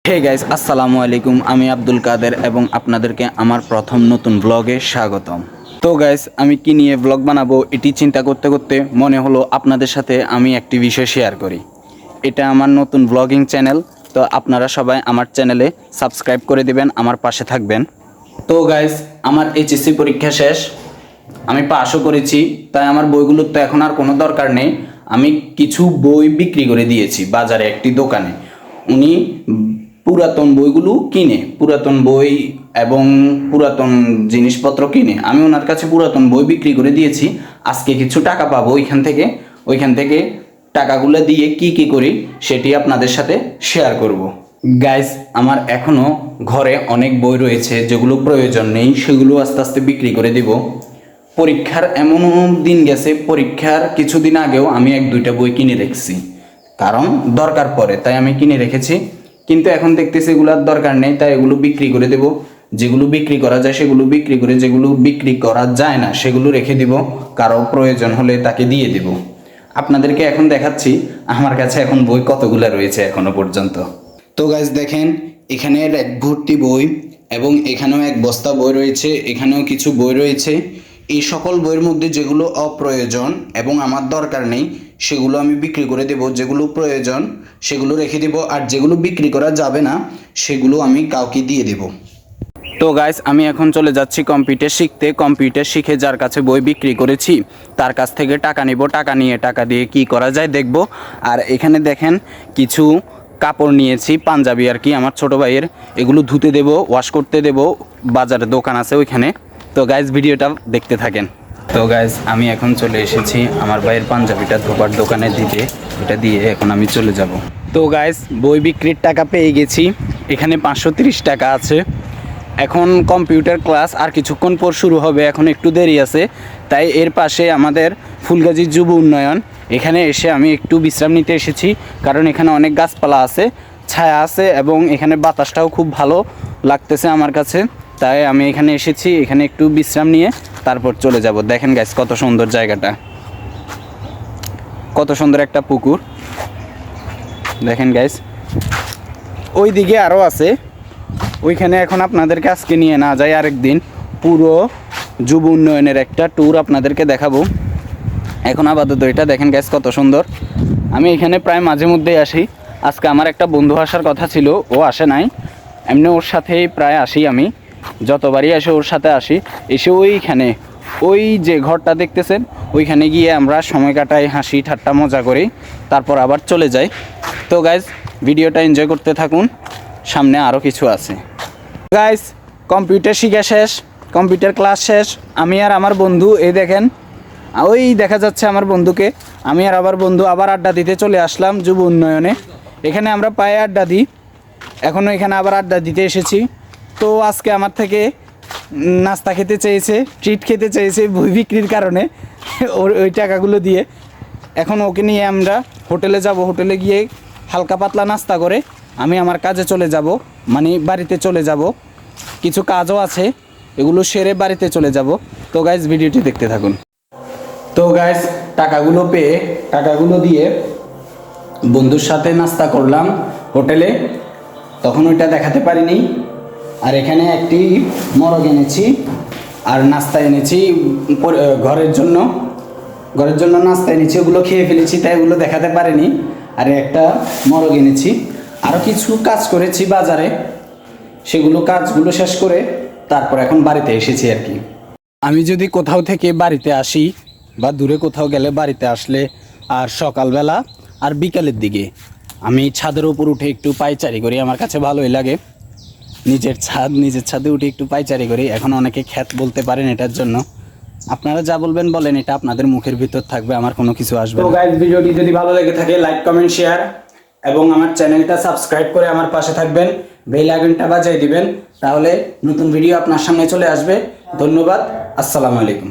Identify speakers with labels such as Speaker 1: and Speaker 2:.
Speaker 1: Hey guys, আসসালামু আলাইকুম। আমি আব্দুল কাদের এবং আপনাদেরকে আমার প্রথম নতুন ব্লগে স্বাগতম। তো গাইস, আমি কি নিয়ে ব্লগ বানাবো এটি চিন্তা করতে করতে মনে হলো আপনাদের সাথে আমি একটি বিষয় শেয়ার করি। এটা আমার নতুন ব্লগিং চ্যানেল, তো আপনারা সবাই আমার চ্যানেলে সাবস্ক্রাইব করে দিবেন, আমার পাশে থাকবেন। তো গাইস, আমার এইচএসসি পরীক্ষা শেষ, আমি পাসও করেছি, তাই আমার বইগুলোর তো এখন আর কোনো দরকার নেই। আমি কিছু বই বিক্রি করে দিয়েছি বাজারে একটি দোকানে। উনি পুরাতন বইগুলো কিনে, পুরাতন বই এবং পুরাতন জিনিসপত্র কিনে আমি ওনার কাছে পুরাতন বই বিক্রি করে দিয়েছি। আজকে কিছু টাকা পাবো ওইখান থেকে টাকাগুলো দিয়ে কি কি করি সেটি আপনাদের সাথে শেয়ার করব। গাইস, আমার এখনও ঘরে অনেক বই রয়েছে যেগুলো প্রয়োজন নেই, সেগুলো আস্তে আস্তে বিক্রি করে দিব। পরীক্ষার এমন দিন গেছে, পরীক্ষার কিছুদিন আগেও আমি এক দুইটা বই কিনে রেখেছি, কারণ দরকার পড়ে তাই আমি কিনে রেখেছি। কিন্তু এখন দেখতেছি এগুলোর দরকার নেই, তাই এগুলো বিক্রি করে দেব। যেগুলো বিক্রি করা যায় সেগুলো বিক্রি করে, যেগুলো বিক্রি করা যায় না সেগুলো রেখে দিব, কারো প্রয়োজন হলে তাকে দিয়ে দেব। আপনাদেরকে এখন দেখাচ্ছি আমার কাছে এখন বই কতগুলো রয়েছে এখনো পর্যন্ত। তো গাইস দেখেন, এখানে এক ভর্তি বই এবং এখানেও এক বস্তা বই রয়েছে, এখানেও কিছু বই রয়েছে। এই সকল বইয়ের মধ্যে যেগুলো অপ্রয়োজন এবং আমার দরকার নেই সেগুলো আমি বিক্রি করে দেব, যেগুলো প্রয়োজন সেগুলো রেখে দেব, আর যেগুলো বিক্রি করা যাবে না সেগুলো আমি কাউকে দিয়ে দেব। তো গাইস, আমি এখন চলে যাচ্ছি কম্পিউটার শিখতে। কম্পিউটার শিখে যার কাছে বই বিক্রি করেছি তার কাছ থেকে টাকা নিব, টাকা নিয়ে টাকা দিয়ে কি করা যায় দেখব। আর এখানে দেখেন কিছু কাপড় নিয়েছি, পাঞ্জাবি আর কি, আমার ছোটো ভাইয়ের। এগুলো ধুতে দেব, ওয়াশ করতে দেব, বাজারে দোকান আছে ওইখানে। তো গাইস, ভিডিওটা দেখতে থাকেন। তো গাইস, আমি এখন চলে এসেছি আমার ভাইয়ের পাঞ্জাবিটা ধোবার দোকানে দিতে, এটা দিয়ে এখন আমি চলে যাব। তো গাইস, বই বিক্রির টাকা পেয়ে গেছি, এখানে 530 টাকা আছে। এখন কম্পিউটার ক্লাস আর কিছুক্ষণ পর শুরু হবে, এখন একটু দেরি আছে, তাই এর পাশে আমাদের ফুলগাজী যুব উন্নয়ন, এখানে এসে আমি একটু বিশ্রাম নিতে এসেছি, কারণ এখানে অনেক গাছপালা আছে, ছায়া আছে এবং এখানে বাতাসটাও খুব ভালো লাগতেছে আমার কাছে, তাই আমি এখানে এসেছি। এখানে একটু বিশ্রাম নিয়ে তারপর চলে যাব। দেখেন গাইস, কত সুন্দর জায়গাটা, কত সুন্দর একটা পুকুর। দেখেন গাইস, ওই দিকে আরও আছে, ওইখানে এখন আপনাদেরকে আজকে নিয়ে না যাই, আরেকদিন পুরো যুব উন্নয়নের একটা ট্যুর আপনাদেরকে দেখাবো। এখন আপাতত এটা দেখেন গাইস, কত সুন্দর। আমি এখানে প্রায় মাঝে মধ্যেই আসি। আজকে আমার একটা বন্ধু আসার কথা ছিল, ও আসে নাই, এমনি ওর সাথেই প্রায় আসি, আমি যতবারই আসি ওর সাথে আসি। এসে ওইখানে ওই যে ঘরটা দেখতেছেন ওইখানে গিয়ে আমরা সময় কাটাই, হাসি ঠাট্টা মজা করি, তারপর আবার চলে যাই। তো গাইস, ভিডিওটা এনজয় করতে থাকুন, সামনে আরও কিছু আছে। গাইস, কম্পিউটার শিখা শেষ, কম্পিউটার ক্লাস শেষ। আমি আর আমার বন্ধু, এই দেখেন ওই দেখা যাচ্ছে আমার বন্ধুকে, আমি আর আবার বন্ধু আবার আড্ডা দিতে চলে আসলাম যুব উন্নয়নে। এখানে আমরা পায়ে আড্ডা দিই, এখনও এখানে আবার আড্ডা দিতে এসেছি। তো আজকে আমার থেকে নাস্তা খেতে চেয়েছে, ট্রিট খেতে চেয়েছে বই বিক্রির কারণে, ওই টাকাগুলো দিয়ে। এখন ওকে নিয়ে আমরা হোটেলে যাব, হোটেলে গিয়ে হালকা পাতলা নাস্তা করে আমি আমার কাজে চলে যাব, মানে বাড়িতে চলে যাব। কিছু কাজও আছে, এগুলো সেরে বাড়িতে চলে যাব। তো গাইস, ভিডিওটি দেখতে থাকুন। তো গাইস, টাকাগুলো পেয়ে টাকাগুলো দিয়ে বন্ধুর সাথে নাস্তা করলাম হোটেলে, তখন ওইটা দেখাতে পারিনি। আর এখানে একটি মরগ এনেছি আর নাস্তা এনেছি ঘরের জন্য নাস্তা এনেছি, ওগুলো খেয়ে ফেলেছি তাই ওগুলো দেখাতে পারিনি। আর একটা মরগ এনেছি, আরও কিছু কাজ করেছি বাজারে, সেগুলো কাজগুলো শেষ করে তারপর এখন বাড়িতে এসেছি আর কি। আমি যদি কোথাও থেকে বাড়িতে আসি বা দূরে কোথাও গেলে বাড়িতে আসলে আর সকালবেলা আর বিকালের দিকে আমি ছাদের উপর উঠে একটু পায়চারি করি, আমার কাছে ভালোই লাগে। নিজের ছাদে উঠে একটু পায়চারি করি। এখন অনেকে খ্যাত বলতে পারেন এটার জন্য, আপনারা যা বলবেন বলেন, এটা আপনাদের মুখের ভিতর থাকবে, আমার কোনো কিছু আসবে না। তো গাইস, ভিডিওটি যদি ভালো লেগে থাকে লাইক কমেন্ট শেয়ার এবং আমার চ্যানেলটা সাবস্ক্রাইব করে আমার পাশে থাকবেন, বেল আইকনটা বাজিয়ে দিবেন, তাহলে নতুন ভিডিও আপনার সামনে চলে আসবে। ধন্যবাদ, আসসালামু আলাইকুম।